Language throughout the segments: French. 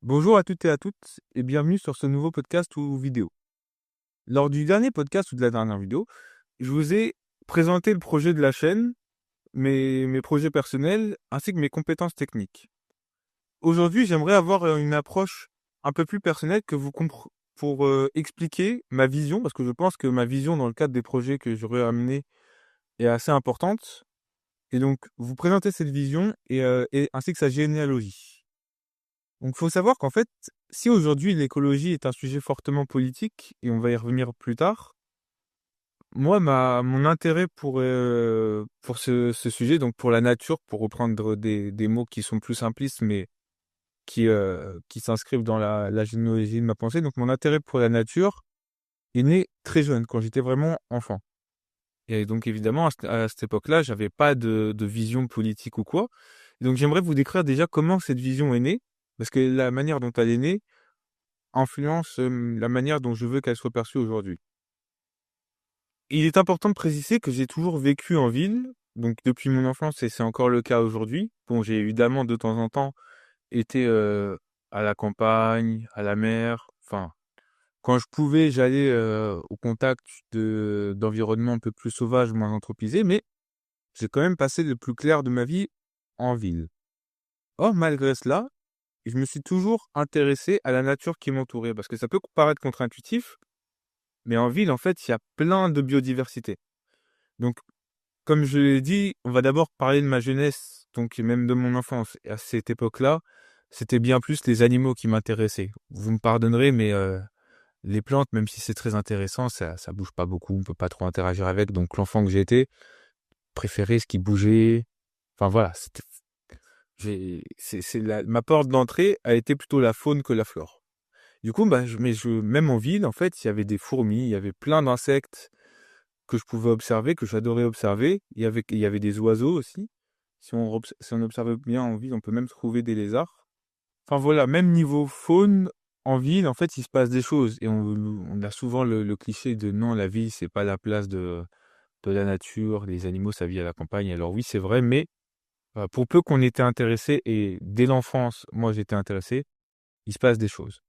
Bonjour à toutes et à toutes et bienvenue sur ce nouveau podcast ou vidéo. Lors du dernier podcast ou de la dernière vidéo, je vous ai présenté le projet de la chaîne, mes projets personnels ainsi que mes compétences techniques. Aujourd'hui, j'aimerais avoir une approche un peu plus personnelle pour expliquer ma vision, parce que je pense que ma vision dans le cadre des projets que j'aurais amenés est assez importante, et donc vous présenter cette vision et ainsi que sa généalogie. Donc, il faut savoir qu'en fait, si aujourd'hui l'écologie est un sujet fortement politique, et on va y revenir plus tard, moi, mon intérêt pour ce sujet, donc pour la nature, pour reprendre des mots qui sont plus simplistes, mais qui s'inscrivent dans la généalogie de ma pensée, donc mon intérêt pour la nature est né très jeune, quand j'étais vraiment enfant. Et donc, évidemment, à cette époque-là, j'avais pas de vision politique ou quoi. Et donc, j'aimerais vous décrire déjà comment cette vision est née, parce que la manière dont elle est née, influence la manière dont je veux qu'elle soit perçue aujourd'hui. Il est important de préciser que j'ai toujours vécu en ville, donc depuis mon enfance, et c'est encore le cas aujourd'hui. Bon, j'ai évidemment de temps en temps été à la campagne, à la mer, enfin, quand je pouvais, j'allais au contact d'environnements un peu plus sauvages, moins anthropisés, mais j'ai quand même passé le plus clair de ma vie en ville. Or, malgré cela, je me suis toujours intéressé à la nature qui m'entourait, parce que ça peut paraître contre-intuitif, mais en ville, en fait, il y a plein de biodiversité. Donc, comme je l'ai dit, on va d'abord parler de ma jeunesse, donc et même de mon enfance. Et à cette époque-là, c'était bien plus les animaux qui m'intéressaient. Vous me pardonnerez, mais les plantes, même si c'est très intéressant, ça bouge pas beaucoup, on peut pas trop interagir avec. Donc, l'enfant que j'ai été, préférait ce qui bougeait. Enfin voilà, ma porte d'entrée a été plutôt la faune que la flore. Du coup, même en ville, en fait, il y avait des fourmis, il y avait plein d'insectes que je pouvais observer, que j'adorais observer. Il y avait des oiseaux aussi. Si on observe bien en ville, on peut même trouver des lézards. Enfin voilà, même niveau faune, en ville, en fait, il se passe des choses. Et on a souvent le cliché de non, la ville, c'est pas la place de la nature, les animaux, ça vit à la campagne. Alors oui, c'est vrai, mais pour peu qu'on était intéressé, et dès l'enfance, moi j'étais intéressé, il se passe des choses.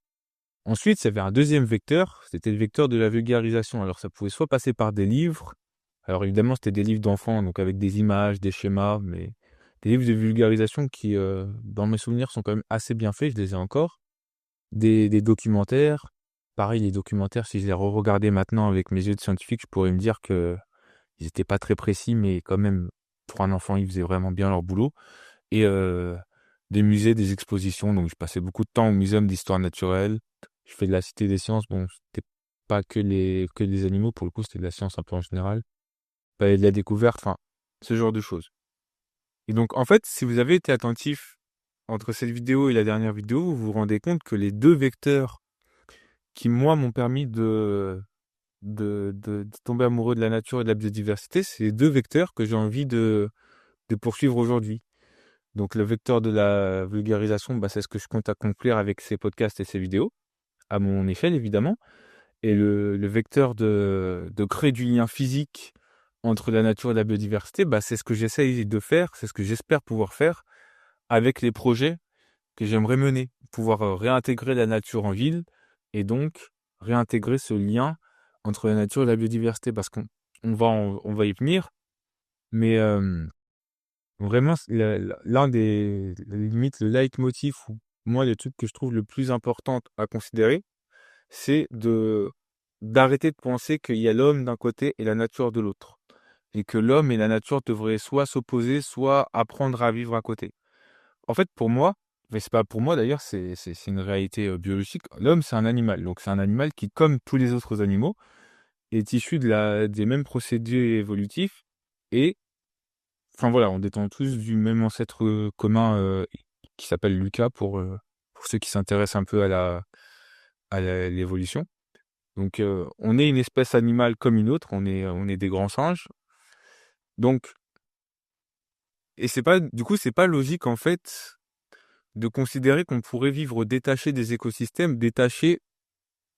Ensuite, il y avait un deuxième vecteur, c'était le vecteur de la vulgarisation. Alors ça pouvait soit passer par des livres, alors évidemment c'était des livres d'enfants, donc avec des images, des schémas, mais des livres de vulgarisation qui, dans mes souvenirs, sont quand même assez bien faits, je les ai encore. Des documentaires, pareil, les documentaires, si je les re-regardais maintenant avec mes yeux de scientifique, je pourrais me dire que ils étaient pas très précis, mais quand même, pour un enfant, ils faisaient vraiment bien leur boulot. Et des musées, des expositions, donc je passais beaucoup de temps au muséum d'histoire naturelle. Je fais de la Cité des sciences, bon, c'était pas que les animaux, pour le coup, c'était de la science un peu en général. De la découverte, enfin, ce genre de choses. Et donc, en fait, si vous avez été attentif entre cette vidéo et la dernière vidéo, vous vous rendez compte que les deux vecteurs qui, moi, m'ont permis de tomber amoureux de la nature et de la biodiversité, c'est les deux vecteurs que j'ai envie de poursuivre aujourd'hui. Donc, le vecteur de la vulgarisation, c'est ce que je compte accomplir avec ces podcasts et ces vidéos, à mon échelle, évidemment. Et le vecteur de créer du lien physique entre la nature et la biodiversité, c'est ce que j'essaye de faire, c'est ce que j'espère pouvoir faire avec les projets que j'aimerais mener. Pouvoir réintégrer la nature en ville et donc réintégrer ce lien entre la nature et la biodiversité, parce qu'on va y venir, mais vraiment, l'un des limites, le leitmotiv, ou moi, le truc que je trouve le plus important à considérer, c'est d'arrêter de penser qu'il y a l'homme d'un côté et la nature de l'autre. Et que l'homme et la nature devraient soit s'opposer, soit apprendre à vivre à côté. En fait, pour moi, mais c'est pas pour moi d'ailleurs, c'est une réalité biologique. L'homme, c'est un animal. Donc, c'est un animal qui, comme tous les autres animaux, est issu des mêmes procédés évolutifs. Et, enfin voilà, on dépend tous du même ancêtre commun qui s'appelle Lucas pour ceux qui s'intéressent un peu à l'évolution. Donc, on est une espèce animale comme une autre, on est des grands singes. Donc, et c'est pas logique en fait de considérer qu'on pourrait vivre détaché des écosystèmes, détaché,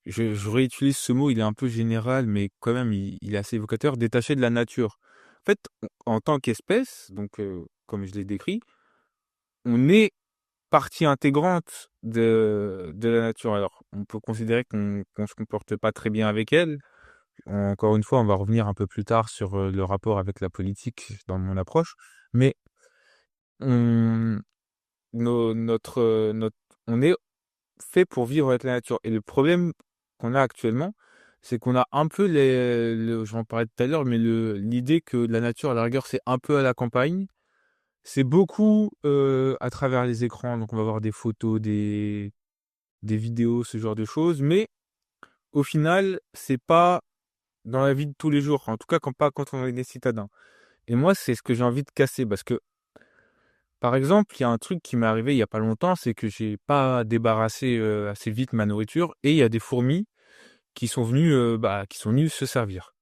je réutilise ce mot, il est un peu général, mais quand même, il est assez évocateur, détaché de la nature. En fait, en tant qu'espèce, donc, comme je l'ai décrit, on est partie intégrante de la nature. Alors, on peut considérer qu'on se comporte pas très bien avec elle. Encore une fois, on va revenir un peu plus tard sur le rapport avec la politique dans mon approche, mais on, notre, on est fait pour vivre avec la nature. Et le problème qu'on a actuellement, c'est qu'on a un peu j'en parlais tout à l'heure, mais l'idée que la nature, à la rigueur, c'est un peu à la campagne. C'est beaucoup à travers les écrans, donc on va voir des photos, des vidéos, ce genre de choses, mais au final, c'est pas dans la vie de tous les jours, en tout cas pas quand on est des citadins. Et moi, c'est ce que j'ai envie de casser, parce que, par exemple, il y a un truc qui m'est arrivé il y a pas longtemps, c'est que j'ai pas débarrassé assez vite ma nourriture, et il y a des fourmis qui sont venues se servir.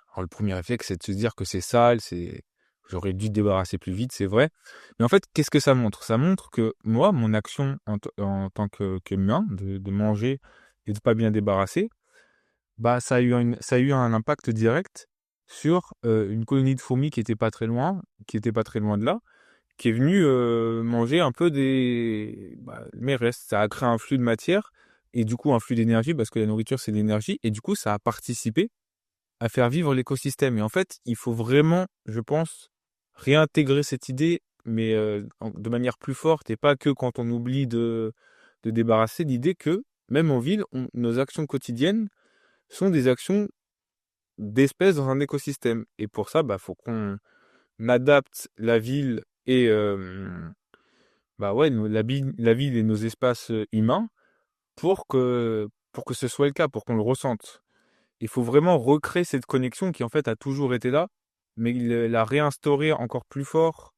Alors le premier réflexe, c'est de se dire que c'est sale, j'aurais dû débarrasser plus vite, c'est vrai. Mais en fait, qu'est-ce que ça montre? Ça montre que moi, mon action en tant qu'humain, de manger et de pas bien débarrasser, bah ça a eu un impact direct sur une colonie de fourmis qui était pas très loin de là, qui est venue manger un peu mes restes. Ça a créé un flux de matière et du coup un flux d'énergie parce que la nourriture c'est de l'énergie et du coup ça a participé à faire vivre l'écosystème. Et en fait, il faut vraiment, je pense, réintégrer cette idée, mais de manière plus forte et pas que quand on oublie de débarrasser l'idée que, même en ville, nos actions quotidiennes sont des actions d'espèces dans un écosystème. Et pour ça, bah, faut qu'on adapte la ville et la ville et nos espaces humains pour que ce soit le cas, pour qu'on le ressente. Il faut vraiment recréer cette connexion qui en fait a toujours été là, mais la réinstaurer encore plus fort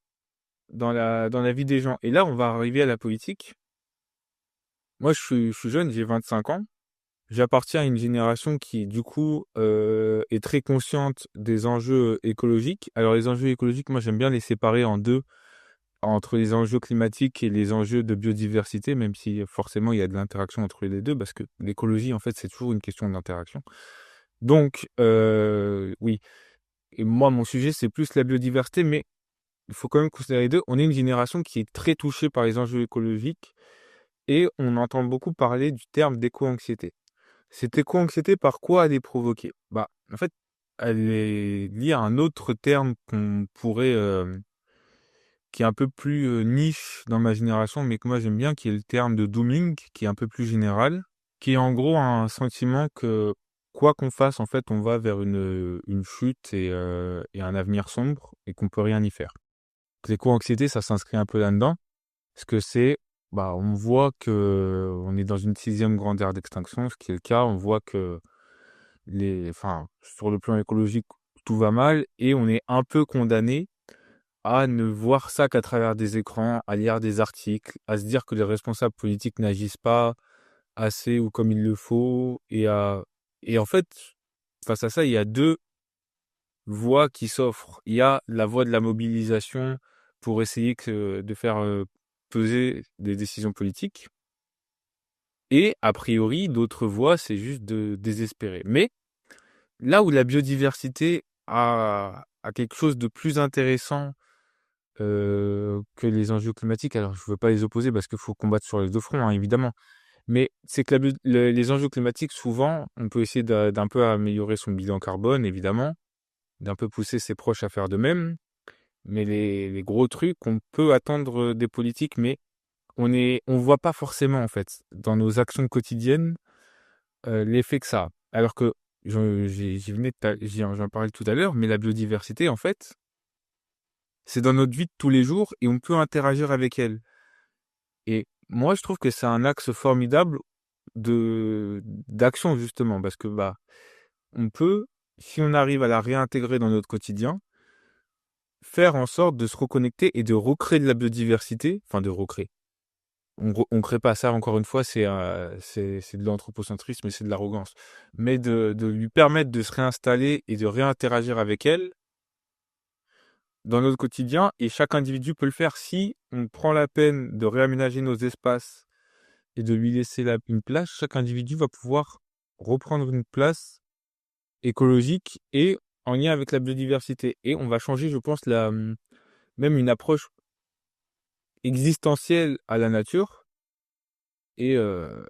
dans la vie des gens. Et là, on va arriver à la politique. Moi, je suis jeune, j'ai 25 ans. J'appartiens à une génération qui, du coup, est très consciente des enjeux écologiques. Alors, les enjeux écologiques, moi, j'aime bien les séparer en deux, entre les enjeux climatiques et les enjeux de biodiversité, même si forcément il y a de l'interaction entre les deux, parce que l'écologie, en fait, c'est toujours une question d'interaction. Donc, oui. Et moi, mon sujet, c'est plus la biodiversité, mais il faut quand même considérer les deux. On est une génération qui est très touchée par les enjeux écologiques et on entend beaucoup parler du terme d'éco-anxiété. Cette éco-anxiété, par quoi elle est provoquée? Bah, en fait, elle est liée à un autre terme qui est un peu plus niche dans ma génération, mais que moi j'aime bien, qui est le terme de dooming, qui est un peu plus général, qui est en gros un sentiment que quoi qu'on fasse, en fait, on va vers une chute et un avenir sombre et qu'on peut rien y faire. L'éco-anxiété, ça s'inscrit un peu là-dedans, parce que on voit que on est dans une sixième grande ère d'extinction, ce qui est le cas. On voit que sur le plan écologique, tout va mal et on est un peu condamné à ne voir ça qu'à travers des écrans, à lire des articles, à se dire que les responsables politiques n'agissent pas assez ou comme il le faut et en fait, face à ça, il y a deux voies qui s'offrent. Il y a la voie de la mobilisation pour essayer de faire peser des décisions politiques. Et a priori, d'autres voies, c'est juste de désespérer. Mais là où la biodiversité a quelque chose de plus intéressant que les enjeux climatiques, alors je ne veux pas les opposer parce qu'il faut combattre sur les deux fronts, hein, évidemment. Mais c'est que les enjeux climatiques, souvent, on peut essayer d'un peu améliorer son bilan carbone, évidemment, d'un peu pousser ses proches à faire de même. Mais les gros trucs, on peut attendre des politiques, mais on voit pas forcément, en fait, dans nos actions quotidiennes, l'effet que ça a. Alors que, j'en parlais tout à l'heure, mais la biodiversité, en fait, c'est dans notre vie de tous les jours et on peut interagir avec elle. Et moi, je trouve que c'est un axe formidable d'action, justement, parce que, bah, on peut, si on arrive à la réintégrer dans notre quotidien, faire en sorte de se reconnecter et de recréer de la biodiversité, enfin de recréer. On crée pas ça, encore une fois, c'est de l'anthropocentrisme et c'est de l'arrogance. Mais de lui permettre de se réinstaller et de réinteragir avec elle dans notre quotidien. Et chaque individu peut le faire si on prend la peine de réaménager nos espaces et de lui laisser une place. Chaque individu va pouvoir reprendre une place écologique et en lien avec la biodiversité. Et on va changer, je pense, même une approche existentielle à la nature. Et, euh,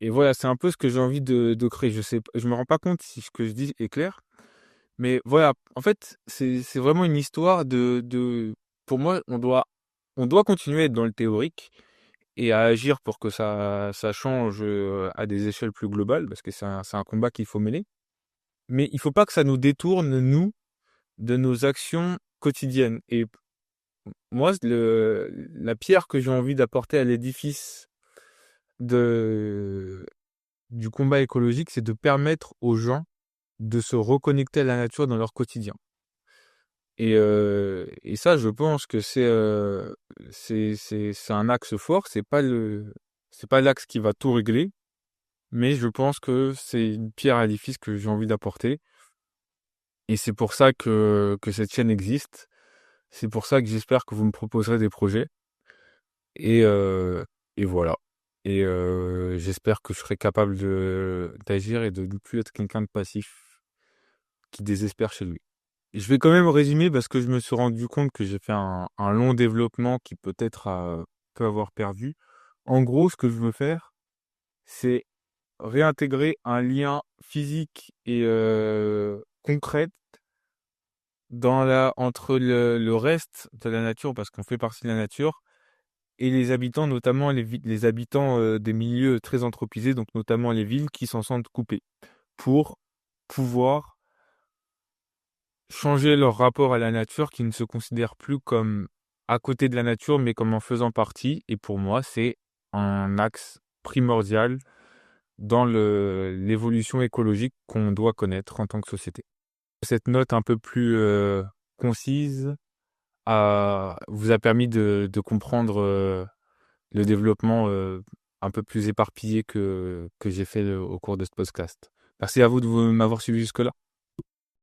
et voilà, c'est un peu ce que j'ai envie de créer. Je me rends pas compte si ce que je dis est clair. Mais voilà, en fait, c'est vraiment une histoire pour moi, on doit continuer à être dans le théorique et à agir pour que ça change à des échelles plus globales, parce que c'est un combat qu'il faut mener. Mais il faut pas que ça nous détourne, nous, de nos actions quotidiennes. Et moi, la pierre que j'ai envie d'apporter à l'édifice de, du combat écologique, c'est de permettre aux gens de se reconnecter à la nature dans leur quotidien. Et ça, je pense que c'est un axe fort. C'est pas l'axe qui va tout régler, mais je pense que c'est une pierre à l'édifice que j'ai envie d'apporter. Et c'est pour ça que cette chaîne existe. C'est pour ça que j'espère que vous me proposerez des projets. Et, euh, et voilà. J'espère que je serai capable d'agir et de ne plus être quelqu'un de passif qui désespère chez lui. Je vais quand même résumer parce que je me suis rendu compte que j'ai fait un long développement qui peut-être peut avoir perdu. En gros, ce que je veux faire, c'est réintégrer un lien physique et concret entre le reste de la nature, parce qu'on fait partie de la nature, et les habitants, notamment les habitants des milieux très anthropisés, donc notamment les villes qui s'en sentent coupés, pour pouvoir changer leur rapport à la nature, qui ne se considère plus comme à côté de la nature, mais comme en faisant partie. Et pour moi, c'est un axe primordial dans l'évolution écologique qu'on doit connaître en tant que société. Cette note un peu plus concise vous a permis de comprendre le développement un peu plus éparpillé que j'ai fait au cours de ce podcast. Merci à vous de m'avoir suivi jusque-là.